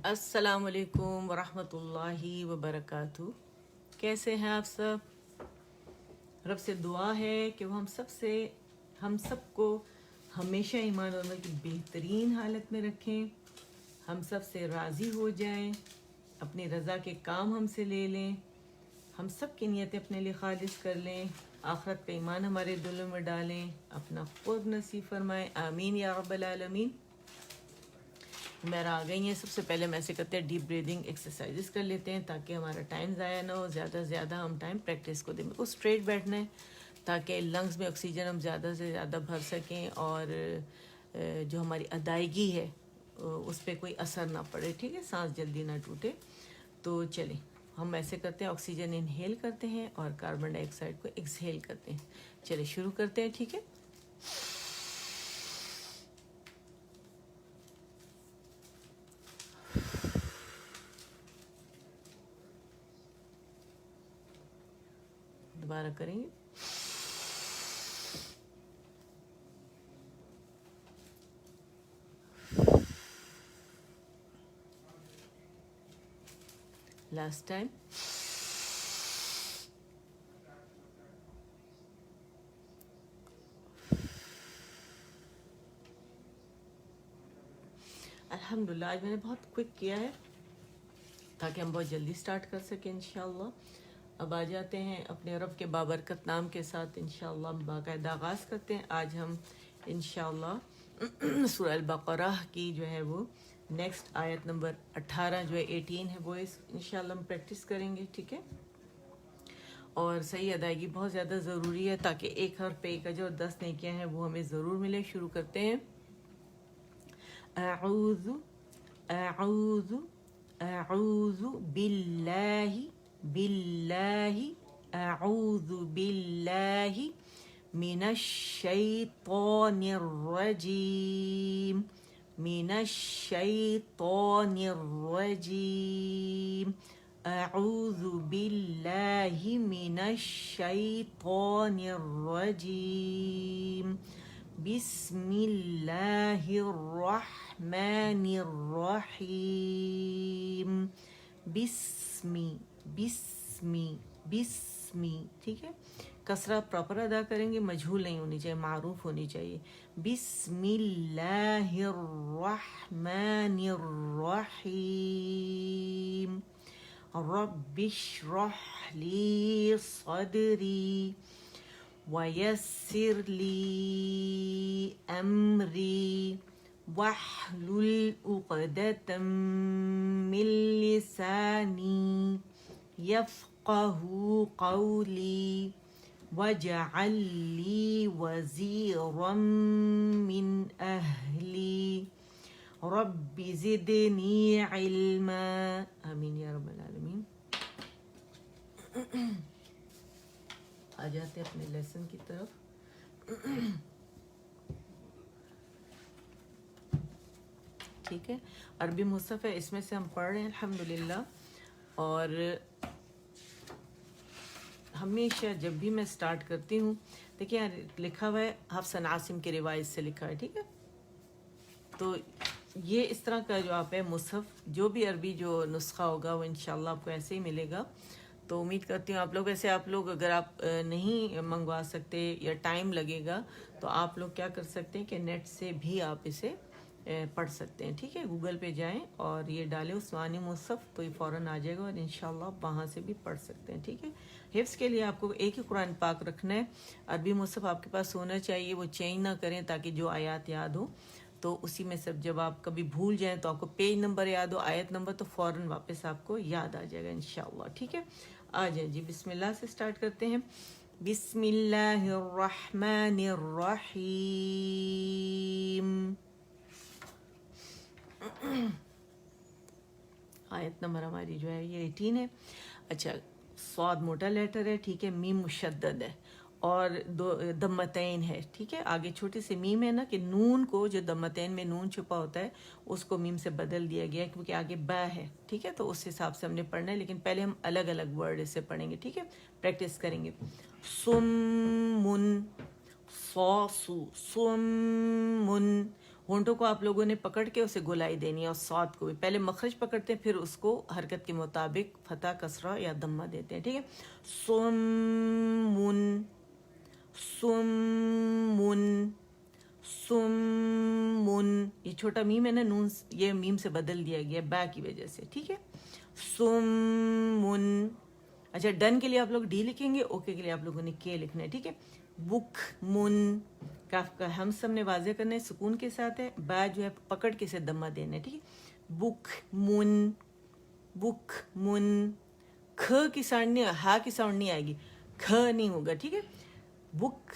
السلام علیکم ورحمۃ اللہ وبرکاتہ. کیسے ہیں آپ سب؟ رب سے دعا ہے کہ وہ ہم سب کو ہمیشہ ایمان اور عمل کی بہترین حالت میں رکھیں، ہم سب سے راضی ہو جائیں، اپنی رضا کے کام ہم سے لے لیں، ہم سب کی نیتیں اپنے لیے خالص کر لیں، آخرت کا ایمان ہمارے دلوں میں ڈالیں، اپنا خود نصیب فرمائیں، آمین یا رب العالمین. میرا آ گئی ہیں. سب سے پہلے ہم ایسے کرتے ہیں ڈیپ بریدنگ ایکسرسائزز کر لیتے ہیں تاکہ ہمارا ٹائم ضائع نہ ہو، زیادہ سے زیادہ ہم ٹائم پریکٹس کو دیں. بالکل اسٹریٹ بیٹھنا ہے تاکہ لنگز میں آکسیجن ہم زیادہ سے زیادہ بھر سکیں اور جو ہماری ادائیگی ہے اس پہ کوئی اثر نہ پڑے، ٹھیک ہے، سانس جلدی نہ ٹوٹے. تو چلیں ہم ایسے کرتے ہیں، آکسیجن انہیل کرتے ہیں اور کاربن ڈائی آکسائڈ کو ایکسہیل کرتے ہیں. چلیں شروع کرتے ہیں، ٹھیک ہے. دوبارہ کریں گے. Last time. الحمدللہ آج میں نے بہت کوئک کیا ہے تاکہ ہم بہت جلدی سٹارٹ کر سکیں انشاءاللہ. اب آ جاتے ہیں اپنے رب کے بابرکت نام کے ساتھ انشاءاللہ باقاعدہ آغاز کرتے ہیں. آج ہم انشاءاللہ سورہ البقرہ کی جو ہے وہ نیکسٹ آیت نمبر 18 جو ہے 18 ہے وہ انشاءاللہ ہم پریکٹس کریں گے، ٹھیک ہے. اور صحیح ادائیگی بہت زیادہ ضروری ہے تاکہ ایک حرف پہ ایک اجر اور 10 نیکیاں ہیں وہ ہمیں ضرور ملے. شروع کرتے ہیں. اعوذ اعوذ اعوذ باللہ اعوذ باللہ من الشیطان الرجیم من الشیطان الرجیم اعوذ باللہ من الشیطان الرجیم بسم اللہ الرحمن الرحیم. بسمی، ٹھیک ہے، کسرہ پراپر ادا کریں گے، مجہول نہیں ہونی چاہیے، معروف ہونی چاہیے. بسم اللہ الرحمن الرحیم رب اشرح لی صدری وَيَسِّرْ لِي أَمْرِي وَاحْلُلْ عُقْدَةً مِّن لِّسَانِي يَفْقَهُوا قَوْلِي وَاجْعَل لِّي وَزِيرًا مِّنْ أَهْلِي رَبِّ زِدْنِي عِلْمًا. آمین یا رب العالمین. آ جاتے ہیں اپنے لیسن کی طرف. ٹھیک ہے، عربی مصحف ہے، اس میں سے ہم پڑھ رہے ہیں الحمدللہ. اور ہمیشہ جب بھی میں سٹارٹ کرتی ہوں، دیکھیں یار لکھا ہوا ہے حفص عاصم کی روایت سے لکھا ہے، ٹھیک ہے. تو یہ اس طرح کا جو آپ ہے مصحف، جو بھی عربی جو نسخہ ہوگا وہ انشاءاللہ آپ کو ایسے ہی ملے گا. تو امید کرتی ہوں آپ لوگ ایسے، آپ لوگ اگر آپ نہیں منگوا سکتے یا ٹائم لگے گا تو آپ لوگ کیا کر سکتے ہیں کہ نیٹ سے بھی آپ اسے پڑھ سکتے ہیں، ٹھیک ہے. گوگل پہ جائیں اور یہ ڈالیں عثمانی مصحف تو یہ فوراً آ جائے گا اور انشاءاللہ آپ وہاں سے بھی پڑھ سکتے ہیں، ٹھیک ہے. حفظ کے لیے آپ کو ایک ہی قرآن پاک رکھنا ہے. عربی مصحف آپ کے پاس ہونا چاہیے، وہ چینج نہ کریں تاکہ جو آیات یاد ہو تو اسی میں سب جب آپ کبھی بھول جائیں تو آپ کو پیج نمبر یاد ہو، آیت نمبر، تو فوراً واپس آپ کو یاد آ جائے گا انشاءاللہ، ٹھیک ہے. آ جائیں جی، بسم اللہ سے سٹارٹ کرتے ہیں. بسم اللہ الرحمن الرحیم. آیت نمبر ہماری جو ہے یہ 18 ہے. اچھا، صاد موٹا لیٹر ہے، ٹھیک ہے، میم مشدد ہے اور دو دمتین ہے، ٹھیک ہے. آگے چھوٹی سی میم ہے نا، کہ نون کو جو دمتین میں نون چھپا ہوتا ہے اس کو میم سے بدل دیا گیا ہے کیونکہ آگے با ہے، ٹھیک ہے. تو اس حساب سے ہم نے پڑھنا ہے، لیکن پہلے ہم الگ الگ ورڈ اس سے پڑھیں گے، ٹھیک ہے، پریکٹس کریں گے. سمن صاسو سمن ہونٹوں کو آپ لوگوں نے پکڑ کے اسے گولائی دینی ہے، اور صاد کو بھی پہلے مخرج پکڑتے ہیں، پھر اس کو حرکت کے مطابق فتح، کسرہ یا دمہ دیتے ہیں، ٹھیک ہے. سمن، سمن، سمن. یہ چھوٹا میم ہے نا، نون یہ میم سے بدل دیا گیا با کی وجہ سے، ٹھیک ہے. سمن. اچھا ڈن کے لیے آپ لوگ ڈی لکھیں گے، اوکے کے لیے آپ لوگوں نے کے لکھنا ہے، ٹھیک ہے. بک من، کاف کا ہم سب نے واضح کرنا ہے، سکون کے ساتھ ہے، با جو ہے پکڑ کے سے دمہ دینا ہے، ٹھیک ہے. بک من، بک من. کھ کی ساؤنڈ نہیں، ہا کی ساؤنڈ نہیں آئے گی، کھ نہیں ہوگا، ٹھیک ہے. بک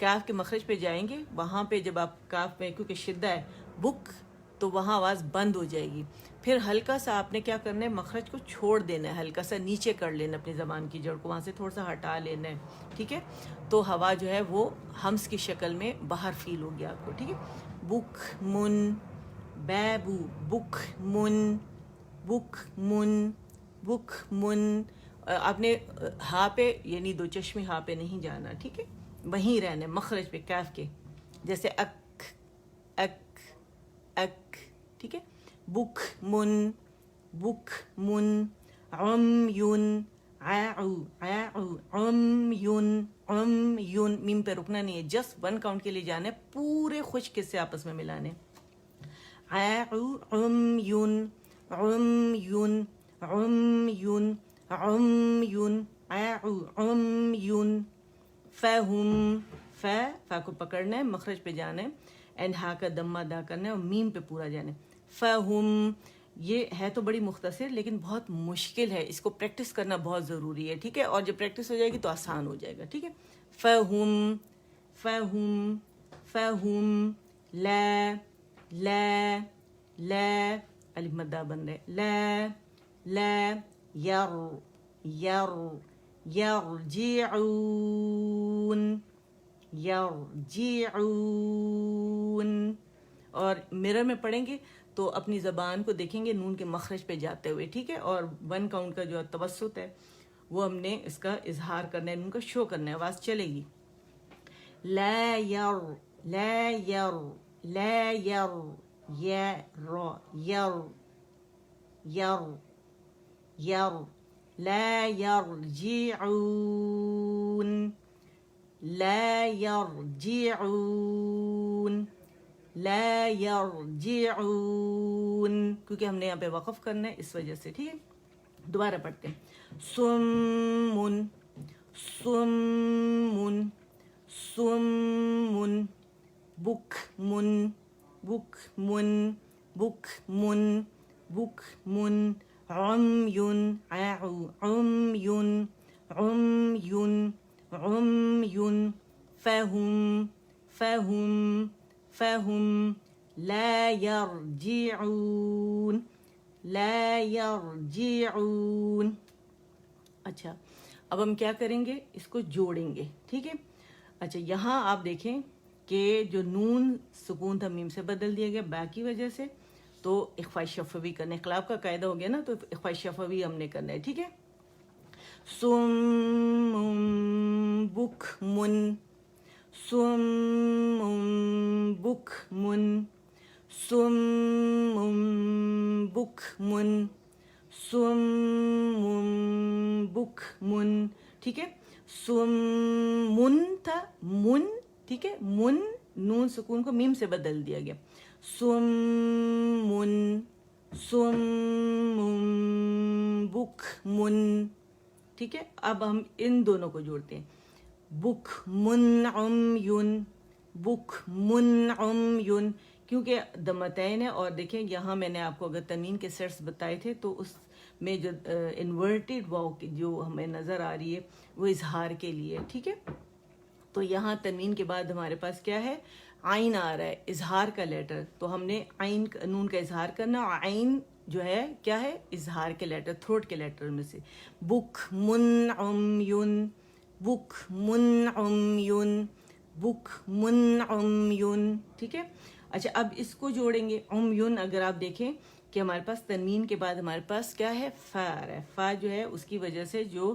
کاف کے مخرج پہ جائیں گے، وہاں پہ جب آپ کاف میں کیونکہ شدہ ہے بک تو وہاں آواز بند ہو جائے گی. پھر ہلکا سا آپ نے کیا کرنا ہے، مخرج کو چھوڑ دینا ہے، ہلکا سا نیچے کر لینا اپنی زبان کی جڑ کو، وہاں سے تھوڑا سا ہٹا لینا ہے، ٹھیک ہے. تو ہوا جو ہے وہ ہمس کی شکل میں باہر فیل ہوگی آپ کو، ٹھیک ہے. بک من، بیبو، بک من، بک من، بک من. آپ نے ہا پہ یعنی دو چشمی ہا پہ نہیں جانا، ٹھیک ہے، وہیں رہنا ہے مخرج پہ کاف کے، جیسے اک، اک، اک، ٹھیک ہے. بک من، بک من. عمیون، عاؤ، عاؤ، عمیون، عمیون. میم پہ رکنا نہیں ہے، جسٹ 1 کاؤنٹ کے لیے جانا ہے، پورے خشک سے آپس میں ملانے. عاؤ، عمیون، عمیون، عمیون، عمیون، عاؤ، عمیون. فہم، فا کو پکڑنا ہے، مخرج پہ جانا ہے، اینڈ ہا کا دمہ ادا کرنا ہے، اور میم پہ پورا جانا ہے. فہم. یہ ہے تو بڑی مختصر لیکن بہت مشکل ہے، اس کو پریکٹس کرنا بہت ضروری ہے، ٹھیک ہے. اور جب پریکٹس ہو جائے گی تو آسان ہو جائے گا، ٹھیک ہے. فہم، فہم، فہم. لا، لا، لا، الف مدہ بن رہے، لا، لا. یر، یر، یرجعون، یرجعون. اور مرر میں پڑھیں گے تو اپنی زبان کو دیکھیں گے نون کے مخرج پہ جاتے ہوئے، ٹھیک ہے. اور 1 کاؤنٹ کا جو توسط ہے وہ ہم نے اس کا اظہار کرنا ہے، نون کا شو کرنا ہے، آواز چلے گی. لا یر، لا یر، لا یر، یر، یر، یر، یر. لا يرجعون، لا يرجعون، لا يرجعون. کیونکہ ہم نے یہاں پہ وقف کرنا ہے اس وجہ سے، ٹھیک ہے. دوبارہ پڑھتے ہیں. سمن، سمن، سمن. بکمن، بکمن، بکمن، بکمن. عمیون، عاؤ، عمیون، عمیون، عمیون. فہم، فہم، فہم. لا یرجعون، لا یرجعون. اچھا اب ہم کیا کریں گے، اس کو جوڑیں گے، ٹھیک ہے. اچھا یہاں آپ دیکھیں کہ جو نون سکون تھا میم سے بدل دیا گیا با کی وجہ سے، تو اخفاء شفوی کرنا ہے. اقلاب کا قاعدہ ہو گیا نا، تو اخفاء شفوی ہم نے کرنا ہے، ٹھیک ہے. سم بکمن، سم بکمن، سم بکمن، سم بکمن، ٹھیک ہے. سم من تھا، من، ٹھیک ہے. من نون سکون کو میم سے بدل دیا گیا. سمن، سمن بکمن، ٹھیک ہے. اب ہم ان دونوں کو جوڑتے ہیں. بکمن عمیون، بکمن عمیون. کیونکہ دمتین ہے، اور دیکھیں یہاں میں نے آپ کو اگر تنوین کے سیٹس بتائے تھے تو اس میں جو انورٹیڈ واو جو ہمیں نظر آ رہی ہے وہ اظہار کے لیے، ٹھیک ہے. تو یہاں تنوین کے بعد ہمارے پاس کیا ہے، عین آ رہا ہے، اظہار کا لیٹر. تو ہم نے عین نون کا اظہار کرنا، اور عین جو ہے کیا ہے، اظہار کے لیٹر، تھروٹ کے لیٹر میں سے. بک من عمیون، بک من عمیون، بک من عمیون، ٹھیک ہے. اچھا اب اس کو جوڑیں گے. عمیون اگر آپ دیکھیں کہ ہمارے پاس تنوین کے بعد ہمارے پاس کیا ہے، فا ہے. فا جو ہے اس کی وجہ سے جو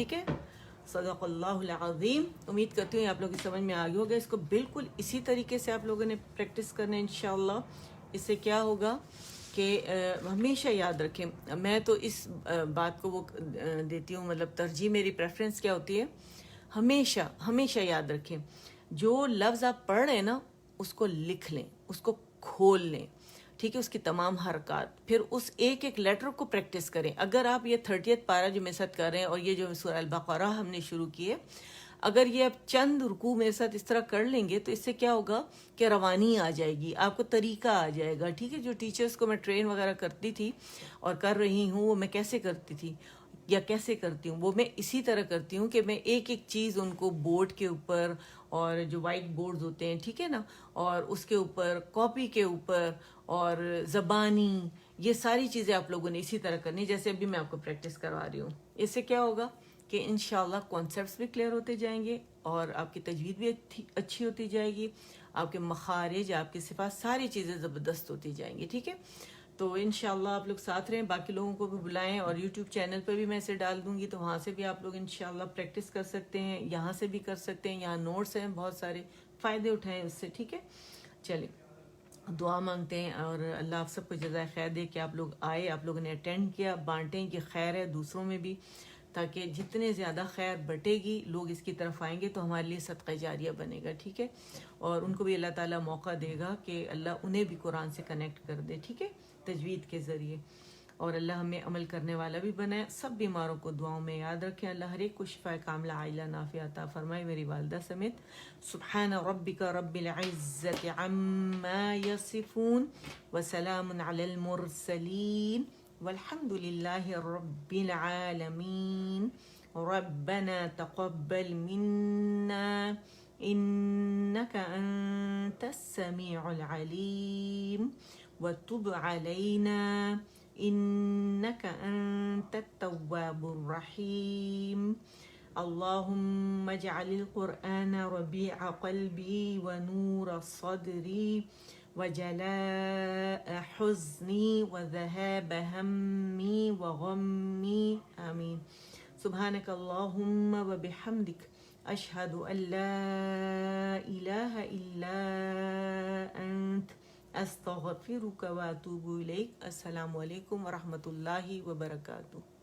ٹھیک ہے. صدق اللہ العظیم. امید کرتی ہوں آپ لوگ کی سمجھ میں آ گیا ہوگا. اس کو بالکل اسی طریقے سے آپ لوگوں نے پریکٹس کرنا ہے انشاءاللہ. اس سے کیا ہوگا کہ ہمیشہ یاد رکھیں. میں تو اس بات کو وہ دیتی ہوں، مطلب ترجیح، میری پریفرنس کیا ہوتی ہے، ہمیشہ ہمیشہ یاد رکھیں جو لفظ آپ پڑھ رہے ہیں نا اس کو لکھ لیں، اس کو کھول لیں، ٹھیک ہے، اس کی تمام حرکات، پھر اس ایک ایک لیٹر کو پریکٹس کریں. اگر آپ یہ 30th پارہ جو میرے ساتھ کر رہے ہیں اور یہ جو سورہ البقرہ ہم نے شروع کی ہے، اگر یہ آپ چند رکوع میرے ساتھ اس طرح کر لیں گے تو اس سے کیا ہوگا کہ روانی آ جائے گی، آپ کو طریقہ آ جائے گا. ٹھیک ہے، جو ٹیچرز کو میں ٹرین وغیرہ کرتی تھی اور کر رہی ہوں، وہ میں کیسے کرتی تھی یا کیسے کرتی ہوں، وہ میں اسی طرح کرتی ہوں کہ میں ایک ایک چیز ان کو بورڈ کے اوپر، اور جو وائٹ بورڈز ہوتے ہیں، ٹھیک ہے نا، اور اس کے اوپر، کاپی کے اوپر، اور زبانی، یہ ساری چیزیں آپ لوگوں نے اسی طرح کرنی جیسے ابھی میں آپ کو پریکٹس کروا رہی ہوں. اس سے کیا ہوگا کہ انشاءاللہ کانسیپٹس بھی کلیئر ہوتے جائیں گے اور آپ کی تجوید بھی اچھی ہوتی جائے گی، آپ کے مخارج، آپ کے صفات، ساری چیزیں زبردست ہوتی جائیں گی. ٹھیک ہے، تو انشاءاللہ آپ لوگ ساتھ رہیں، باقی لوگوں کو بھی بلائیں، اور یوٹیوب چینل پہ بھی میں اسے ڈال دوں گی تو وہاں سے بھی آپ لوگ انشاءاللہ پریکٹس کر سکتے ہیں، یہاں سے بھی کر سکتے ہیں، یہاں نوٹس ہیں بہت سارے، فائدے اٹھائیں اس سے. ٹھیک ہے، چلیں دعا مانگتے ہیں، اور اللہ آپ سب کو جزائے خیر دے کہ آپ لوگ آئے، آپ لوگوں نے اٹینڈ کیا، بانٹیں کہ خیر ہے دوسروں میں بھی، تاکہ جتنے زیادہ خیر بٹے گی، لوگ اس کی طرف آئیں گے تو ہمارے لیے صدقہ جاریہ بنے گا. ٹھیک ہے، اور ان کو بھی اللہ تعالیٰ موقع دے گا کہ اللہ انہیں بھی قرآن سے کنیکٹ کر دے، ٹھیک ہے، تجوید کے ذریعے، اور اللہ ہمیں عمل کرنے والا بھی بنائے. سب بیماروں کو دعاؤں میں یاد رکھیں، اللہ ہر ایک کو شفا کاملہ عاجلہ نافعہ عطا فرمائے، میری والدہ سمیت. سبحان ربک رب العزت عما یصفون وسلام علی المرسلین والحمد للہ رب العالمین. ربنا تقبل منا إنك أنت السميع العليم وتب علينا إنك أنت التواب الرحيم. اللهم اجعل القرآن ربيع قلبي ونور صدري وجلاء حزني وذهاب همي وغمي آمين. سبحانك اللهم وبحمدك أشهد أن لا إله إلا أنت أستغفرك وأتوب إليك. السلام علیکم ورحمۃ اللہ وبرکاتہ.